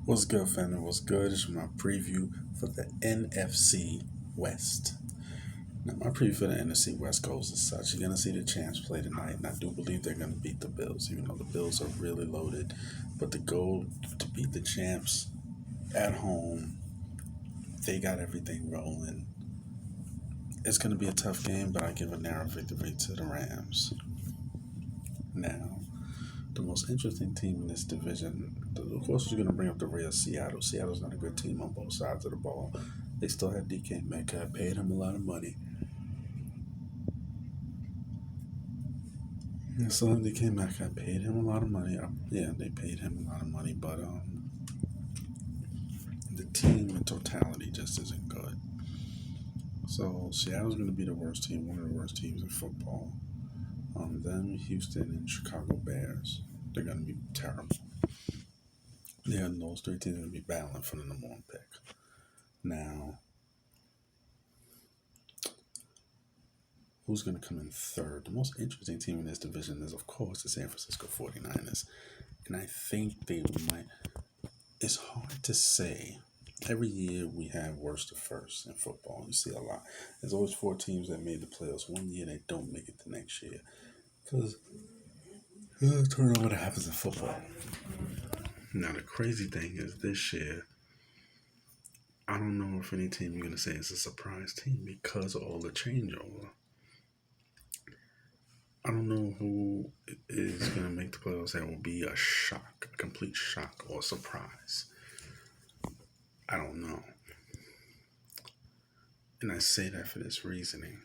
What's good, family? What's good? This is my preview for the NFC West. Now, my preview for the NFC West goes as such. You're going to see the champs play tonight, and I do believe they're going to beat the Bills, even though the Bills are really loaded. But the goal to beat the champs at home, they got everything rolling. It's going to be a tough game, but I give a narrow victory to the Rams. Now, the most interesting team in this division, of course, we're going to bring up the real Seattle. Seattle's not a good team on both sides of the ball. They still have DK Metcalf, paid him a lot of money. They still have DK Metcalf, paid him a lot of money. Yeah, they paid him a lot of money, but the team in totality just isn't good. So Seattle's going to be the worst team, one of the worst teams in football. Then Houston and Chicago Bears, they're going to be terrible. Yeah, and those three teams are going to be battling for the number one pick. Now, who's going to come in third? The most interesting team in this division is, of course, the San Francisco 49ers. And I think they might. It's hard to say. Every year we have worst to first in football. You see a lot. There's always four teams that made the playoffs. One year they don't make it the next year. Because turnover that happens in football. Now, the crazy thing is this year, I don't know if any team you're going to say is a surprise team because of all the changeover. I don't know who is going to make the playoffs that will be a shock, a complete shock or surprise. I don't know. And I say that for this reasoning.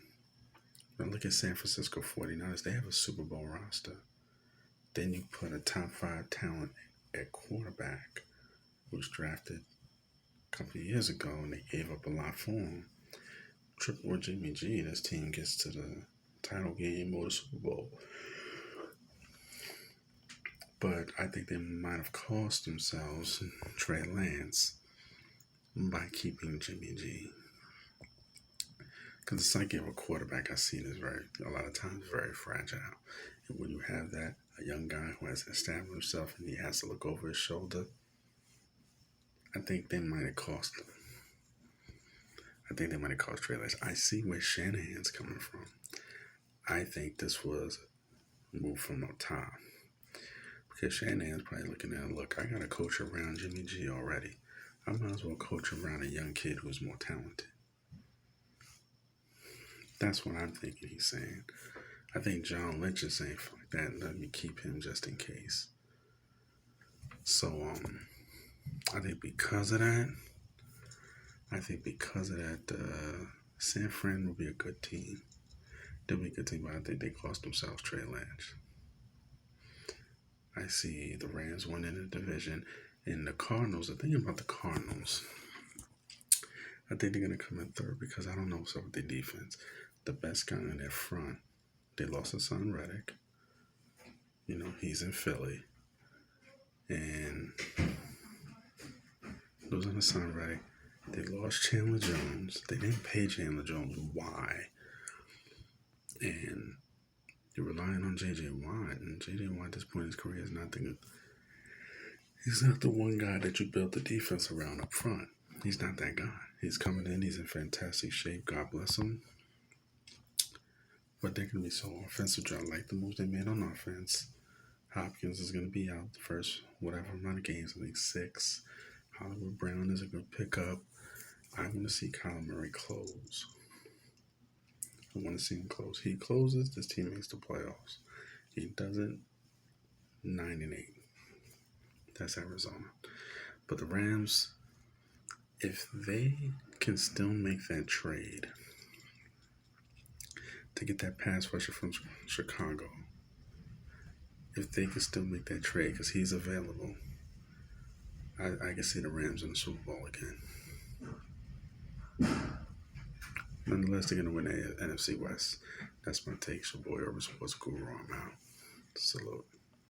Now look at San Francisco 49ers. They have a Super Bowl roster. Then you put a top 5 talent at quarterback who was drafted a couple of years ago and they gave up a lot for him. Triple Jimmy G, this team gets to the title game or the Super Bowl. But I think they might have cost themselves Trey Lance by keeping Jimmy G. Because the psyche of a quarterback I've seen is a lot of times very fragile. And when you have that, a young guy who has established himself and he has to look over his shoulder, I think they might have cost him. I think they might have cost Trey Lance. I see where Shanahan's coming from. I think this was a move from up top. Because Shanahan's probably looking at, look, I got to coach around Jimmy G already. I might as well coach around a young kid who's more talented. That's what I'm thinking he's saying. I think John Lynch is saying, fuck that, let me keep him just in case. So, I think because of that, San Fran will be a good team. They'll be a good team, but I think they cost themselves Trey Lance. I see the Rams winning the division. And the Cardinals, the thing about the Cardinals, I think they're going to come in third because I don't know what's up with their defense. The best guy in their front, they lost Hassan Reddick. You know, he's in Philly. And losing Hassan Reddick, they lost Chandler Jones. They didn't pay Chandler Jones. Why? And you're relying on J.J. Watt. And J.J. Watt at this point in his career is he's not the one guy that you built the defense around up front. He's not that guy. He's coming in. He's in fantastic shape. God bless him. But they're going to be so offensive. I like the moves they made on offense. Hopkins is going to be out the first whatever amount of games. I think 6. Hollywood Brown is a good pickup. I want to see Kyler Murray close. I want to see him close. He closes, this team makes the playoffs. He doesn't, 9-8. That's Arizona. But the Rams, if they can still make that trade to get that pass rusher from Chicago, if they can still make that trade because he's available, I can see the Rams in the Super Bowl again. Nonetheless, they're going to win the NFC West. That's my take. It's your boy, Urban Sports Guru. I'm out. Salute.